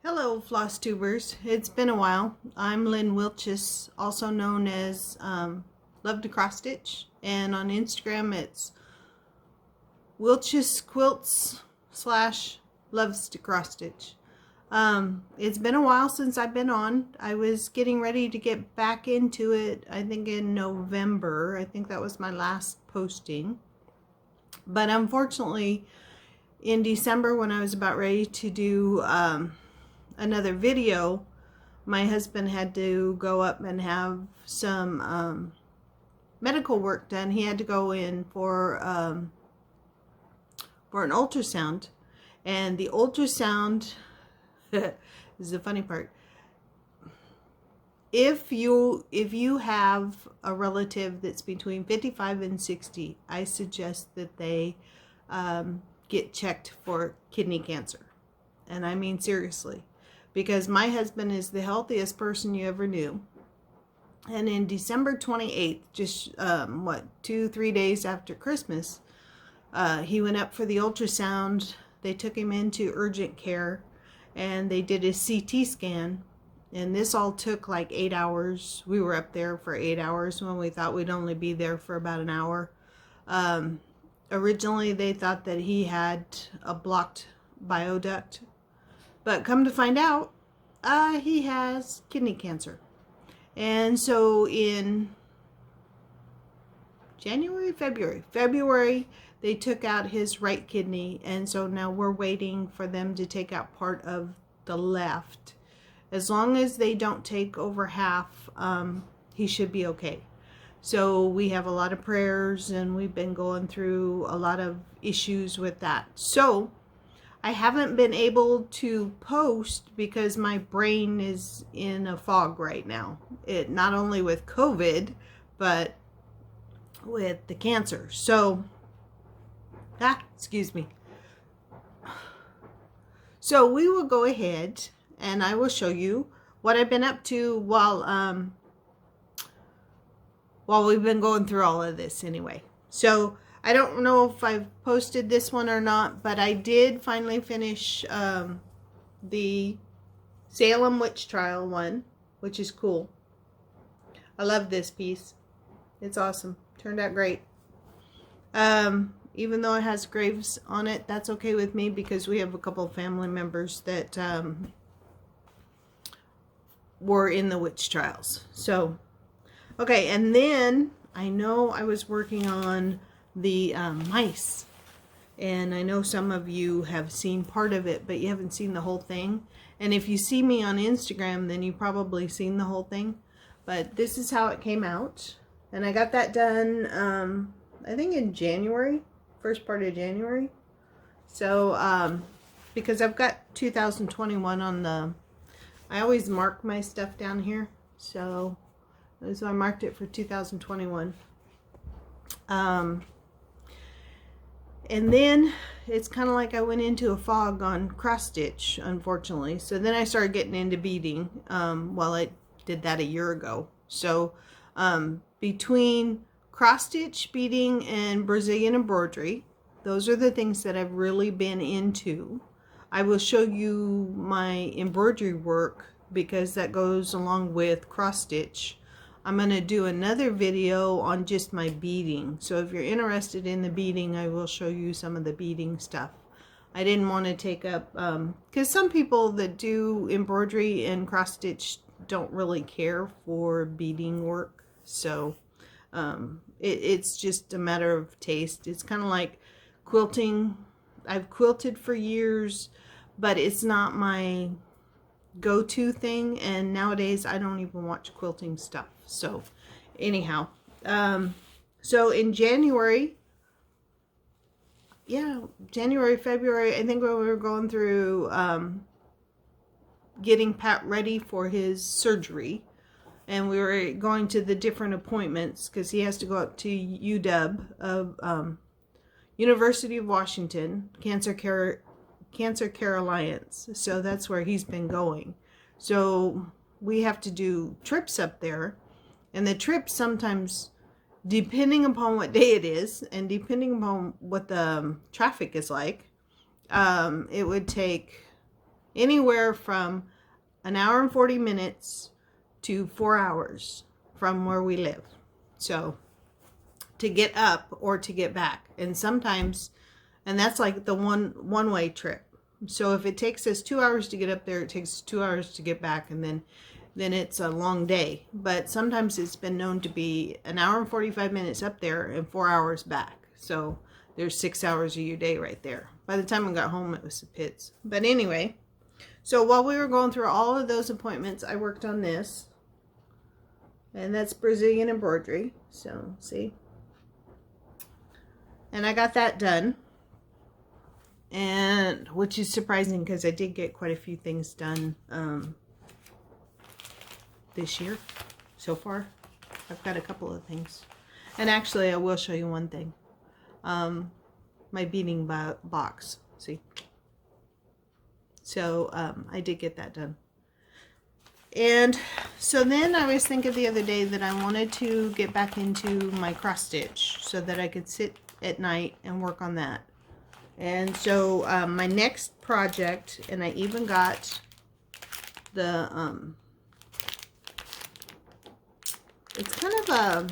Hello, Flosstubers. It's been a while. I'm Lynn Wiltzius, also known as Love to Cross Stitch, and on Instagram it's Wiltzius Quilts / Loves to Cross Stitch. It's been a while since I've been on. I was getting ready to get back into it, I think in November. I think that was my last posting. But unfortunately, in December, when I was about ready to do another video, my husband had to go up and have some medical work done. He had to go in for an ultrasound, and the ultrasound is the funny part. If you have a relative that's between 55 and 60, I suggest that they get checked for kidney cancer. And I mean seriously, because my husband is the healthiest person you ever knew. And in December 28th, just 2-3 days after Christmas, he went up for the ultrasound. They took him into urgent care and they did a CT scan. And this all took like 8 hours. We were up there for 8 hours when we thought we'd only be there for about an hour. Originally, they thought that he had a blocked bioduct. But come to find out, he has kidney cancer. And so in February, they took out his right kidney. And so now we're waiting for them to take out part of the left. As long as they don't take over half, he should be okay. So we have a lot of prayers, and we've been going through a lot of issues with that. So I haven't been able to post because my brain is in a fog right now. It not only with COVID, but with the cancer. So, excuse me. So we will go ahead and I will show you what I've been up to while we've been going through all of this anyway. So I don't know if I've posted this one or not, but I did finally finish the Salem witch trial one, which is cool. I love this piece. It's awesome. Turned out great. Even though it has graves on it, that's okay with me because we have a couple of family members that were in the witch trials. So, okay, and then I know I was working on the mice, and I know some of you have seen part of it, but you haven't seen the whole thing. And if you see me on Instagram, then you probably seen the whole thing. But this is how it came out, and I got that done I think in January, first part of January. So because I've got 2021 on the, I always mark my stuff down here, so I marked it for 2021. And then it's kind of like I went into a fog on cross stitch, unfortunately. So then I started getting into beading. Well, I did that a year ago. So between cross stitch, beading, and Brazilian embroidery, those are the things that I've really been into. I will show you my embroidery work because that goes along with cross stitch. I'm going to do another video on just my beading. So if you're interested in the beading, I will show you some of the beading stuff. I didn't want to take up, because some people that do embroidery and cross stitch don't really care for beading work. So it's just a matter of taste. It's kind of like quilting. I've quilted for years, but it's not my go-to thing, and nowadays I don't even watch quilting stuff. So anyhow, so in January, February, I think when we were going through getting Pat ready for his surgery, and we were going to the different appointments because he has to go up to UW of University of Washington Cancer Care Alliance. So that's where he's been going. So we have to do trips up there, and the trips sometimes, depending upon what day it is and depending upon what the traffic is like, it would take anywhere from an hour and 40 minutes to 4 hours from where we live. So to get up or to get back. And sometimes, and that's like the one-way trip. So if it takes us 2 hours to get up there, it takes 2 hours to get back, and then it's a long day. But sometimes it's been known to be an hour and 45 minutes up there and 4 hours back. So there's 6 hours of your day right there. By the time I got home, it was the pits. But anyway, so while we were going through all of those appointments, I worked on this. And that's Brazilian embroidery. So, see? And I got that done. And which is surprising because I did get quite a few things done this year so far. I've got a couple of things. And actually, I will show you one thing. My beading box. See? So, I did get that done. And so then I was thinking the other day that I wanted to get back into my cross stitch so that I could sit at night and work on that. And so my next project, and I even got the, it's kind of a,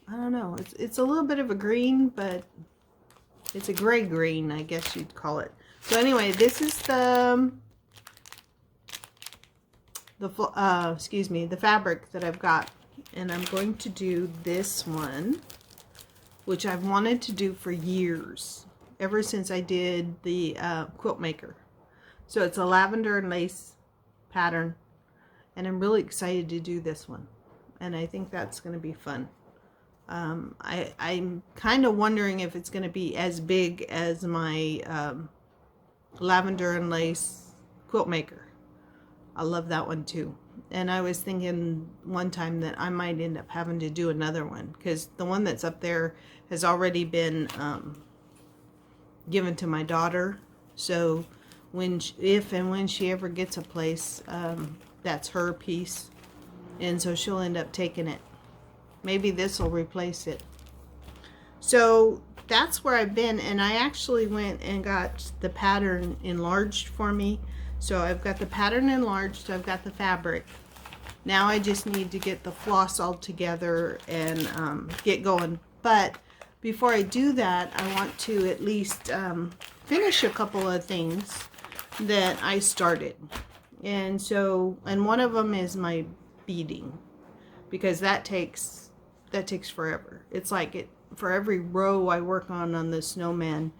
I don't know, it's a little bit of a green, but it's a gray green, I guess you'd call it. So anyway, this is the fabric that I've got, and I'm going to do this one, which I've wanted to do for years, ever since I did the quilt maker. So it's a lavender and lace pattern, and I'm really excited to do this one, and I think that's going to be fun. I'm kind of wondering if it's going to be as big as my lavender and lace quilt maker. I love that one too. And I was thinking one time that I might end up having to do another one, because the one that's up there has already been given to my daughter. So if and when she ever gets a place, that's her piece. And so she'll end up taking it. Maybe this will replace it. So that's where I've been. And I actually went and got the pattern enlarged for me. So I've got the pattern enlarged, I've got the fabric. Now I just need to get the floss all together and get going. But before I do that, I want to at least finish a couple of things that I started. And so, and one of them is my beading, because that takes forever. It's like for every row I work on the snowman,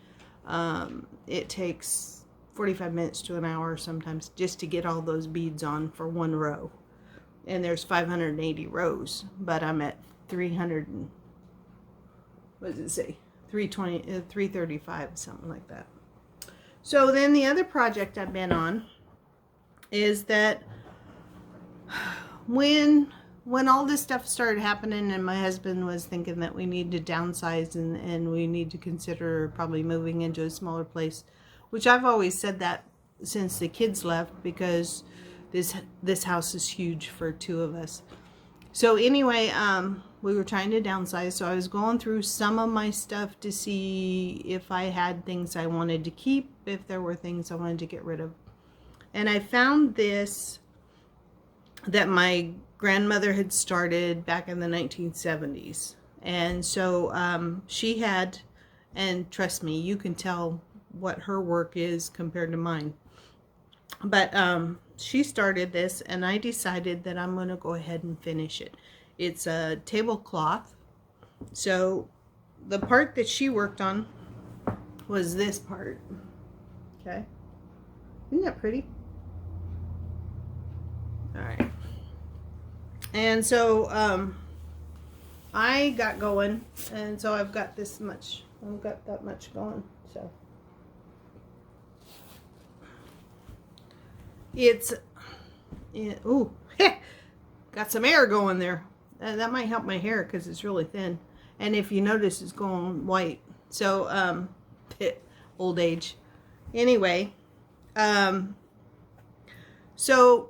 it takes 45 minutes to an hour sometimes just to get all those beads on for one row. And there's 580 rows, but I'm at 300 and, what does it say? 335, something like that. So then the other project I've been on is that when all this stuff started happening and my husband was thinking that we need to downsize and we need to consider probably moving into a smaller place, which I've always said that since the kids left, because this house is huge for two of us. So anyway, we were trying to downsize, so I was going through some of my stuff to see if I had things I wanted to keep, if there were things I wanted to get rid of. And I found this that my grandmother had started back in the 1970s. And so she had, and trust me, you can tell what her work is compared to mine. But she started this, and I decided that I'm going to go ahead and finish it. It's a tablecloth. So the part that she worked on was this part. Okay. Isn't that pretty? All right. And so I got going, and so I've got this much. I've got that much going. So ooh, got some air going there. That might help my hair because it's really thin. And if you notice, it's going white. So, old age. Anyway, so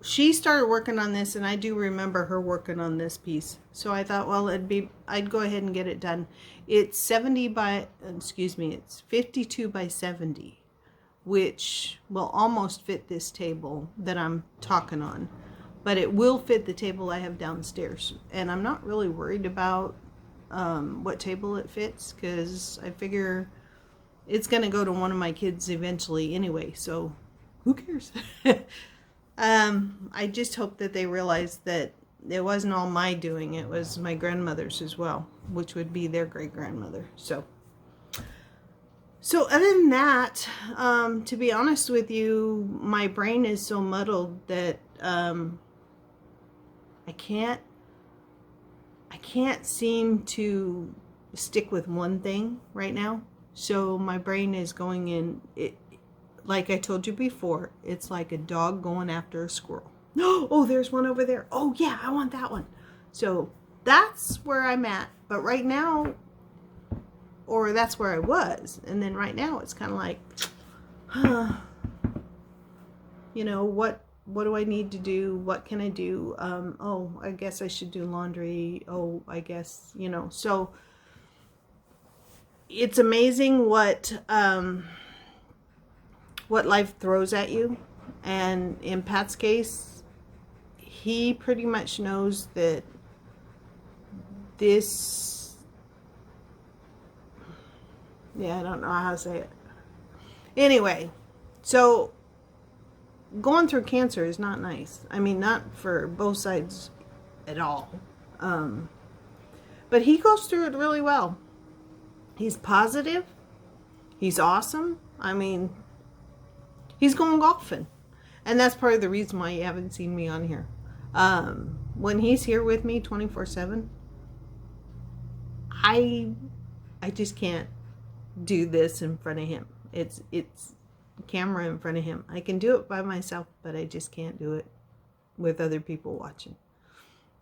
she started working on this, and I do remember her working on this piece. So I thought, well, I'd go ahead and get it done. It's it's 52 by 70. which will almost fit this table that I'm talking on. But it will fit the table I have downstairs. And I'm not really worried about what table it fits, because I figure it's going to go to one of my kids eventually anyway. So who cares? I just hope that they realize that it wasn't all my doing. It was my grandmother's as well, which would be their great-grandmother. So other than that, to be honest with you, my brain is so muddled that I can't seem to stick with one thing right now. So my brain is going in, like I told you before, it's like a dog going after a squirrel. Oh, there's one over there. Oh yeah, I want that one. So that's where I'm at. But right now, or that's where I was. And then right now it's kind of like, you know, what do I need to do? What can I do? Oh, I guess I should do laundry. Oh, I guess, you know. So it's amazing what life throws at you. And in Pat's case, he pretty much knows that this, yeah, I don't know how to say it. Anyway, so going through cancer is not nice. I mean, not for both sides at all. But he goes through it really well. He's positive. He's awesome. I mean, he's going golfing. And that's part of the reason why you haven't seen me on here. When he's here with me 24/7, I just can't do this in front of him. It's camera in front of him. I can do it by myself, but I just can't do it with other people watching.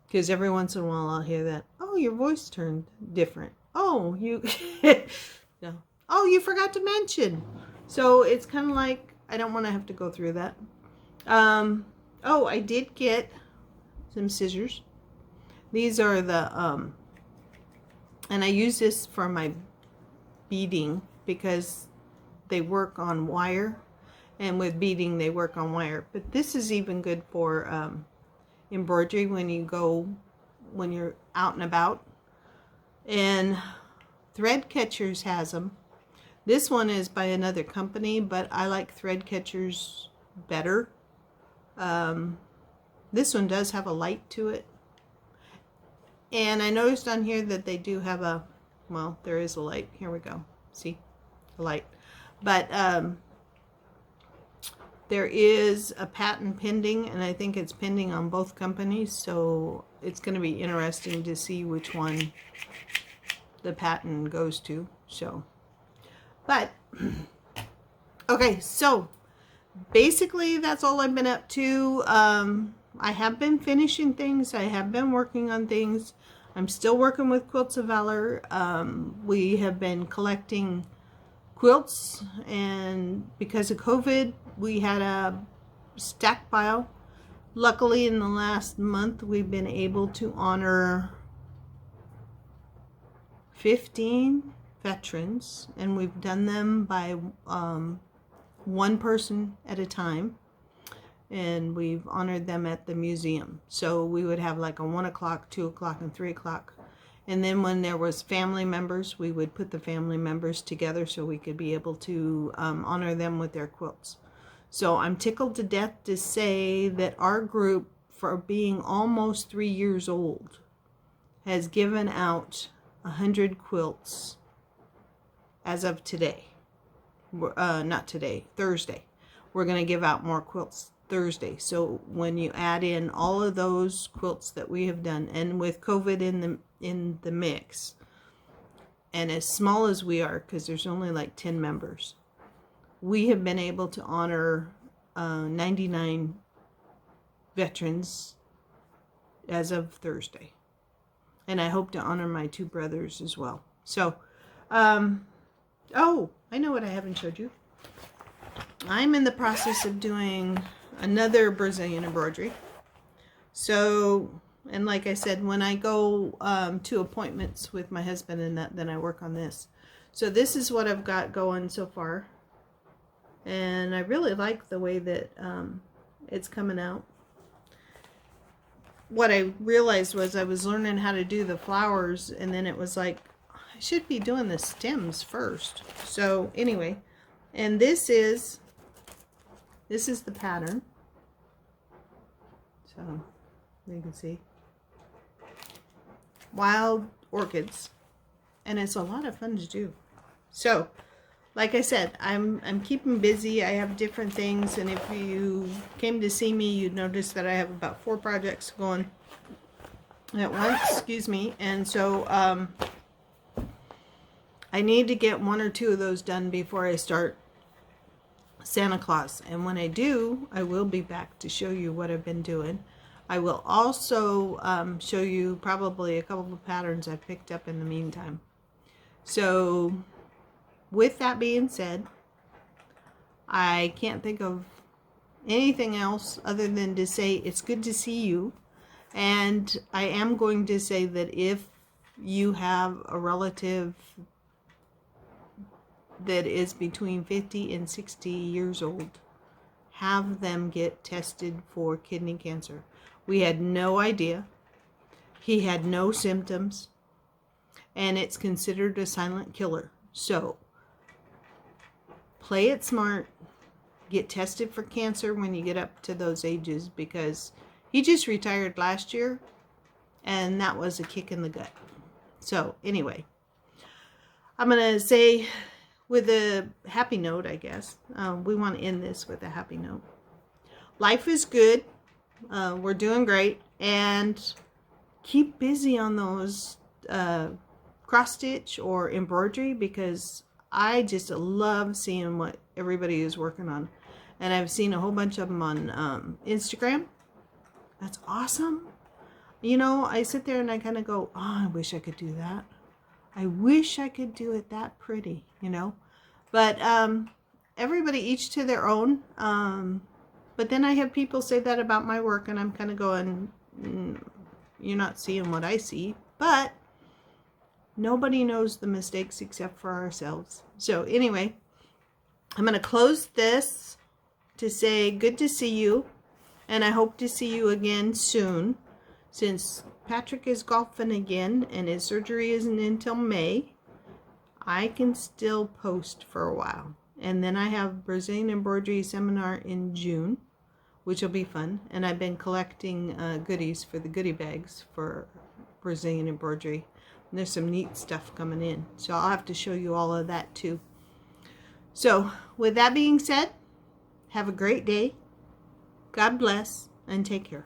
Because every once in a while I'll hear that, oh, your voice turned different. Oh, you no. Oh, you forgot to mention. So it's kind of like I don't want to have to go through that. Oh, I did get some scissors. These are the and I use this for my beading because they work on wire, and with beading they work on wire. But this is even good for embroidery when you're out and about. And Thread Catchers has them. This one is by another company, but I like Thread Catchers better. This one does have a light to it. And I noticed on here that they do have a, well, there is a light. Here we go. See? A light. But there is a patent pending, and I think it's pending on both companies, so it's going to be interesting to see which one the patent goes to. So, but okay, so basically that's all I've been up to. I have been finishing things. I have been working on things. I'm still working with Quilts of Valor. We have been collecting quilts, and because of COVID, we had a stack pile. Luckily, in the last month, we've been able to honor 15 veterans, and we've done them by one person at a time, and we've honored them at the museum. So we would have like a 1 o'clock, 2 o'clock, and 3 o'clock. And then when there was family members, we would put the family members together so we could be able to honor them with their quilts. So I'm tickled to death to say that our group, for being almost 3 years old, has given out 100 quilts as of today. Not today, Thursday. We're going to give out more quilts Thursday. So when you add in all of those quilts that we have done, and with COVID in the mix, and as small as we are, because there's only like 10 members, we have been able to honor 99 veterans as of Thursday. And I hope to honor my 2 brothers as well. So, oh, I know what I haven't showed you. I'm in the process of doing another Brazilian embroidery. So, and like I said, when I go to appointments with my husband and that, then I work on this. So this is what I've got going so far. And I really like the way that it's coming out. What I realized was I was learning how to do the flowers, and then it was like, I should be doing the stems first. So anyway, and this is the pattern. So you can see wild orchids, and it's a lot of fun to do. So like I said, I'm keeping busy. I have different things, and if you came to see me, you'd notice that I have about 4 projects going at once, excuse me. And so I need to get 1 or 2 of those done before I start Santa Claus. And when I do, I will be back to show you what I've been doing. I will also show you probably a couple of patterns I picked up in the meantime. So with that being said, I can't think of anything else other than to say it's good to see you. And I am going to say that if you have a relative that is between 50 and 60 years old, have them get tested for kidney cancer. We had no idea. He had no symptoms, and it's considered a silent killer. So play it smart. Get tested for cancer when you get up to those ages, because he just retired last year, and that was a kick in the gut. So anyway, I'm going to say with a happy note, I guess. We want to end this with a happy note. Life is good. We're doing great. And keep busy on those cross stitch or embroidery, because I just love seeing what everybody is working on. And I've seen a whole bunch of them on Instagram. That's awesome. You know, I sit there and I kind of go, oh, I wish I could do that. I wish I could do it that pretty, you know. But everybody each to their own. But then I have people say that about my work, and I'm kind of going, you're not seeing what I see. But nobody knows the mistakes except for ourselves. So anyway, I'm going to close this to say good to see you. And I hope to see you again soon, since Patrick is golfing again and his surgery isn't until May. I can still post for a while. And then I have Brazilian embroidery seminar in June, which will be fun. And I've been collecting goodies for the goodie bags for Brazilian embroidery. And there's some neat stuff coming in. So I'll have to show you all of that too. So with that being said, have a great day. God bless and take care.